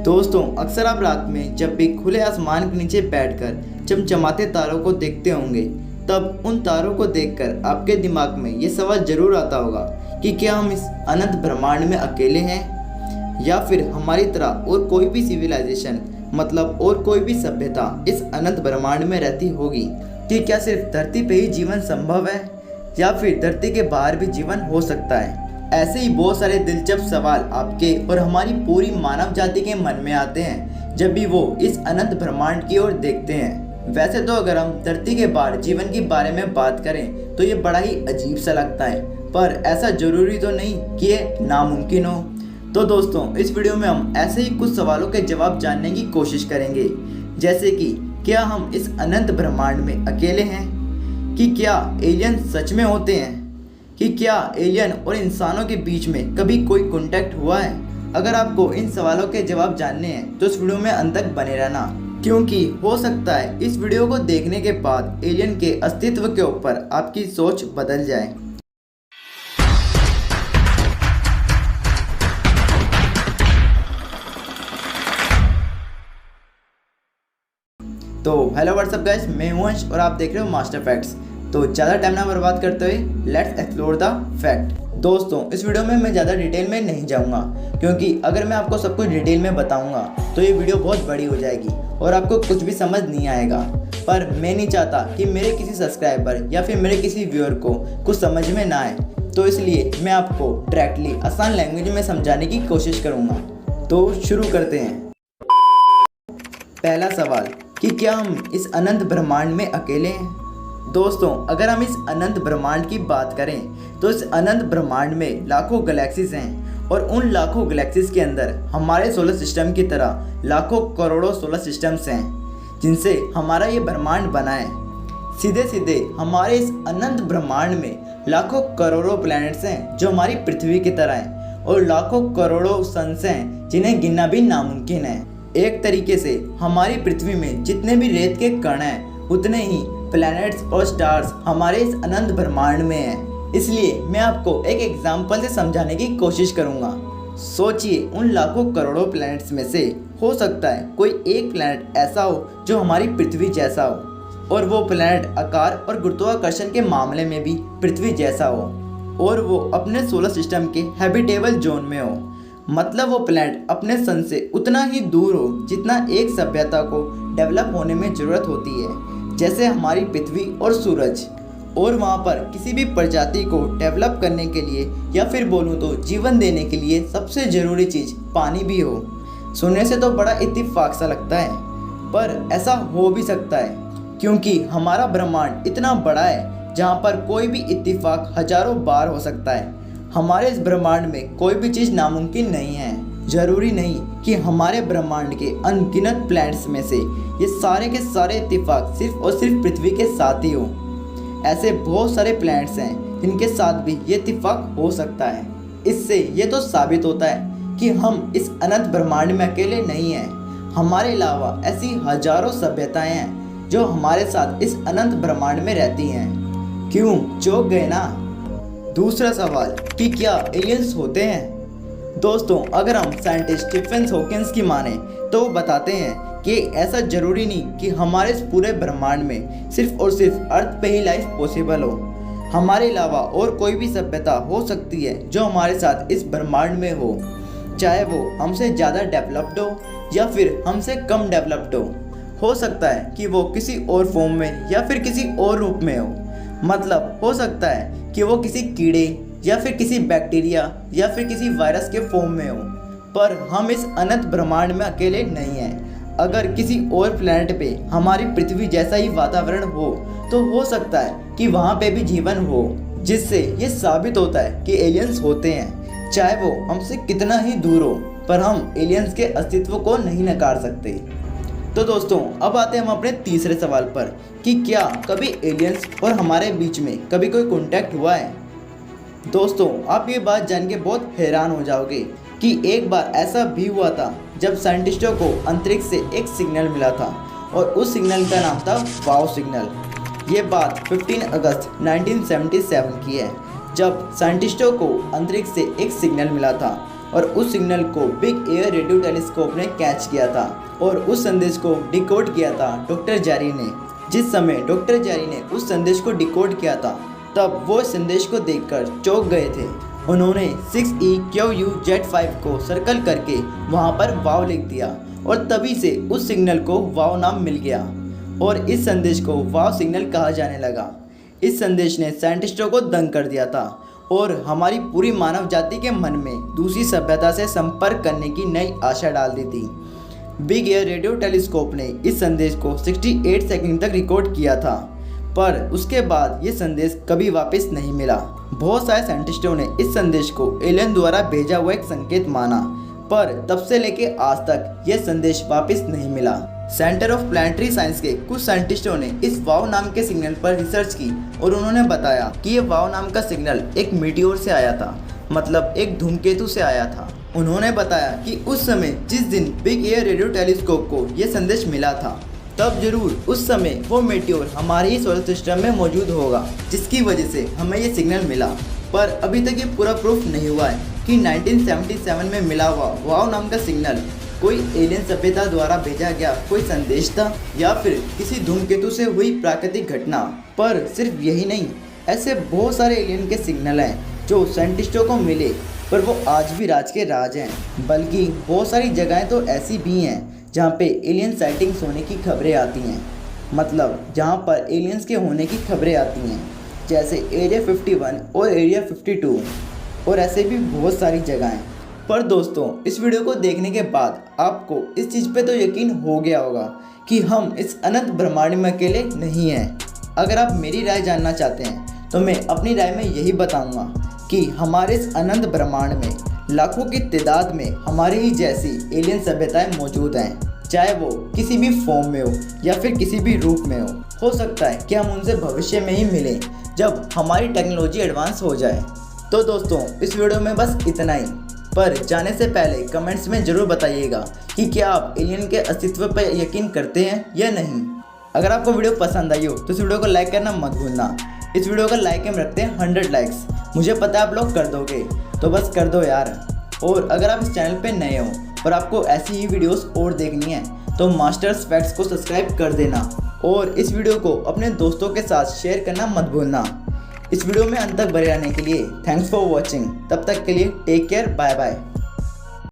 दोस्तों, अक्सर आप रात में जब भी खुले आसमान के नीचे बैठकर चमचमाते तारों को देखते होंगे, तब उन तारों को देखकर आपके दिमाग में ये सवाल जरूर आता होगा कि क्या हम इस अनंत ब्रह्मांड में अकेले हैं, या फिर हमारी तरह और कोई भी सिविलाइजेशन मतलब और कोई भी सभ्यता इस अनंत ब्रह्मांड में रहती होगी। कि क्या सिर्फ धरती पे ही जीवन संभव है, या फिर धरती के बाहर भी जीवन हो सकता है। ऐसे ही बहुत सारे दिलचस्प सवाल आपके और हमारी पूरी मानव जाति के मन में आते हैं जब भी वो इस अनंत ब्रह्मांड की ओर देखते हैं। वैसे तो अगर हम धरती के बाहर जीवन के बारे में बात करें तो ये बड़ा ही अजीब सा लगता है, पर ऐसा जरूरी तो नहीं कि ये नामुमकिन हो। तो दोस्तों, इस वीडियो में हम ऐसे ही कुछ सवालों के जवाब जानने की कोशिश करेंगे, जैसे कि क्या हम इस अनंत ब्रह्मांड में अकेले हैं, कि क्या एलियन सच में होते हैं, कि क्या एलियन और इंसानों के बीच में कभी कोई कांटेक्ट हुआ है। अगर आपको इन सवालों के जवाब जानने हैं तो इस वीडियो में अंत तक बने रहना, क्योंकि हो सकता है इस वीडियो को देखने के बाद एलियन के अस्तित्व के ऊपर आपकी सोच बदल जाए। तो हेलो व्हाट्सअप गाइस, मैं हूं अंश और आप देख रहे हो मास्टर फैक्ट्स। तो ज़्यादा टाइम ना बर्बाद करते हुए लेट्स एक्सप्लोर द फैक्ट। दोस्तों, इस वीडियो में मैं ज़्यादा डिटेल में नहीं जाऊंगा, क्योंकि अगर मैं आपको सब कुछ डिटेल में बताऊंगा तो ये वीडियो बहुत बड़ी हो जाएगी और आपको कुछ भी समझ नहीं आएगा। पर मैं नहीं चाहता कि मेरे किसी सब्सक्राइबर या फिर मेरे किसी व्यूअर को कुछ समझ में ना आए, तो इसलिए मैं आपको डायरेक्टली आसान लैंग्वेज में समझाने की कोशिश करूँगा। तो शुरू करते हैं। पहला सवाल, कि क्या हम इस अनंत ब्रह्मांड में अकेले हैं। दोस्तों, अगर हम इस अनंत ब्रह्मांड की बात करें तो इस अनंत ब्रह्मांड में लाखों गैलेक्सीज हैं, और उन लाखों गैलेक्सीज के अंदर हमारे सोलर सिस्टम की तरह लाखों करोड़ों सोलर सिस्टम्स हैं जिनसे हमारा ये ब्रह्मांड बना है। सीधे सीधे हमारे इस अनंत ब्रह्मांड में लाखों करोड़ों प्लैनेट्स हैं जो हमारी पृथ्वी की तरह हैं, और लाखों करोड़ों सन्स हैं जिन्हें गिनना भी नामुमकिन है। एक तरीके से हमारी पृथ्वी में जितने भी रेत के कण हैं उतने ही प्लैनेट्स और स्टार्स हमारे इस अनंत ब्रह्मांड में हैं। इसलिए मैं आपको एक एग्जाम्पल से समझाने की कोशिश करूंगा। सोचिए, उन लाखों करोड़ों प्लैनेट्स में से हो सकता है कोई एक प्लैनेट ऐसा हो जो हमारी पृथ्वी जैसा हो, और वो प्लैनेट आकार और गुरुत्वाकर्षण के मामले में भी पृथ्वी जैसा हो, और वो अपने सोलर सिस्टम के हैबिटेबल जोन में हो। मतलब वो प्लैनेट अपने सन से उतना ही दूर हो जितना एक सभ्यता को डेवलप होने में ज़रूरत होती है, जैसे हमारी पृथ्वी और सूरज। और वहाँ पर किसी भी प्रजाति को डेवलप करने के लिए या फिर बोलूँ तो जीवन देने के लिए सबसे ज़रूरी चीज़ पानी भी हो। सुनने से तो बड़ा इत्तेफाक सा लगता है, पर ऐसा हो भी सकता है, क्योंकि हमारा ब्रह्मांड इतना बड़ा है जहाँ पर कोई भी इत्तेफाक हजारों बार हो सकता है। हमारे इस ब्रह्मांड में कोई भी चीज़ नामुमकिन नहीं है। जरूरी नहीं कि हमारे ब्रह्मांड के अनगिनत प्लैनेट्स में से ये सारे के सारे इत्तेफाक सिर्फ और सिर्फ पृथ्वी के साथ ही हो। ऐसे बहुत सारे प्लैनेट्स हैं जिनके साथ भी ये इत्तेफाक हो सकता है। इससे ये तो साबित होता है कि हम इस अनंत ब्रह्मांड में अकेले नहीं हैं। हमारे अलावा ऐसी हजारों सभ्यताएं हैं जो हमारे साथ इस अनंत ब्रह्मांड में रहती हैं। क्यों, चौंक गए ना। दूसरा सवाल, कि क्या एलियंस होते हैं। दोस्तों, अगर हम साइंटिस्ट स्टीफन हॉकिंस की माने तो वो बताते हैं कि ऐसा जरूरी नहीं कि हमारे इस पूरे ब्रह्मांड में सिर्फ और सिर्फ अर्थ पे ही लाइफ पॉसिबल हो। हमारे अलावा और कोई भी सभ्यता हो सकती है जो हमारे साथ इस ब्रह्मांड में हो, चाहे वो हमसे ज़्यादा डेवलप्ड हो या फिर हमसे कम डेवलप्ड हो सकता है कि वो किसी और फॉर्म में या फिर किसी और रूप में हो। मतलब हो सकता है कि वो किसी कीड़े या फिर किसी बैक्टीरिया या फिर किसी वायरस के फॉर्म में हो। पर हम इस अनंत ब्रह्मांड में अकेले नहीं हैं। अगर किसी और प्लैनेट पे हमारी पृथ्वी जैसा ही वातावरण हो तो हो सकता है कि वहाँ पे भी जीवन हो, जिससे ये साबित होता है कि एलियंस होते हैं। चाहे वो हमसे कितना ही दूर हो, पर हम एलियंस के अस्तित्व को नहीं नकार सकते। तो दोस्तों, अब आते हैं हम अपने तीसरे सवाल पर, कि क्या कभी एलियंस और हमारे बीच में कभी कोई कांटेक्ट हुआ है। दोस्तों, आप ये बात जान के बहुत हैरान हो जाओगे कि एक बार ऐसा भी हुआ था जब साइंटिस्टों को अंतरिक्ष से एक सिग्नल मिला था, और उस सिग्नल का नाम था वाव सिग्नल। ये बात 15 अगस्त 1977 की है, जब साइंटिस्टों को अंतरिक्ष से एक सिग्नल मिला था और उस सिग्नल को बिग एयर रेडियो टेलीस्कोप ने कैच किया था और उस संदेश को डिकोड किया था डॉक्टर जेरी ने। जिस समय डॉक्टर जेरी ने उस संदेश को डिकोड किया था तब वो संदेश को देखकर चौंक गए थे। उन्होंने 6EQUZ5 को सर्कल करके वहाँ पर वाव लिख दिया और तभी से उस सिग्नल को वाव नाम मिल गया और इस संदेश को वाव सिग्नल कहा जाने लगा। इस संदेश ने साइंटिस्टों को दंग कर दिया था और हमारी पूरी मानव जाति के मन में दूसरी सभ्यता से संपर्क करने की नई आशा डाल दी थी। बिग एयर रेडियो टेलीस्कोप ने इस संदेश को 68 सेकंड तक रिकॉर्ड किया था, पर उसके बाद ये संदेश कभी वापस नहीं मिला। बहुत सारे साइंटिस्टों ने इस संदेश को एलियन द्वारा भेजा हुआ एक संकेत माना, पर तब से लेके आज तक यह संदेश वापस नहीं मिला। सेंटर ऑफ प्लानिटरी साइंस के कुछ साइंटिस्टों ने इस वाव नाम के सिग्नल पर रिसर्च की और उन्होंने बताया कि ये वाव नाम का सिग्नल एक मीटियोर से आया था, मतलब एक धूमकेतु से आया था। उन्होंने बताया कि उस समय जिस दिन बिग एयर रेडियो टेलीस्कोप को यह संदेश मिला था तब जरूर उस समय वो मीटियोर हमारे ही सोलर सिस्टम में मौजूद होगा, जिसकी वजह से हमें ये सिग्नल मिला। पर अभी तक ये पूरा प्रूफ नहीं हुआ है कि 1977 में मिला हुआ वाव नाम का सिग्नल कोई एलियन सभ्यता द्वारा भेजा गया कोई संदेश था या फिर किसी धूमकेतु से हुई प्राकृतिक घटना। पर सिर्फ यही नहीं, ऐसे बहुत सारे एलियन के सिग्नल हैं जो साइंटिस्टों को मिले पर वो आज भी राज के राज हैं। बल्कि बहुत सारी जगहें तो ऐसी भी हैं जहाँ पे एलियन साइटिंग्स होने की खबरें आती हैं, मतलब जहाँ पर एलियंस के होने की खबरें आती हैं, जैसे एरिया 51 और एरिया 52 और ऐसे भी बहुत सारी जगहें। पर दोस्तों, इस वीडियो को देखने के बाद आपको इस चीज़ पे तो यकीन हो गया होगा कि हम इस अनंत ब्रह्मांड में अकेले नहीं हैं। अगर आप मेरी राय जानना चाहते हैं तो मैं अपनी राय में यही बताऊंगा कि हमारे इस अनंत ब्रह्मांड में लाखों की तादाद में हमारे ही जैसी एलियन सभ्यताएं मौजूद हैं, चाहे वो किसी भी फॉर्म में हो या फिर किसी भी रूप में हो सकता है कि हम उनसे भविष्य में ही मिलें जब हमारी टेक्नोलॉजी एडवांस हो जाए। तो दोस्तों, इस वीडियो में बस इतना ही, पर जाने से पहले कमेंट्स में ज़रूर बताइएगा कि क्या आप एलियन के अस्तित्व पर यकीन करते हैं या नहीं। अगर आपको वीडियो पसंद आई हो तो इस वीडियो को लाइक करना मत भूलना। इस वीडियो का लाइक हम रखते हैं 100 लाइक्स। मुझे पता है आप लोग कर दोगे, तो बस कर दो यार। और अगर आप इस चैनल पे नए हो और आपको ऐसी ही वीडियोस और देखनी है तो मास्टर्स फैक्ट्स को सब्सक्राइब कर देना और इस वीडियो को अपने दोस्तों के साथ शेयर करना मत भूलना। इस वीडियो में अंत तक बने रहने के लिए थैंक्स फॉर वॉचिंग। तब तक के लिए टेक केयर, बाय बाय।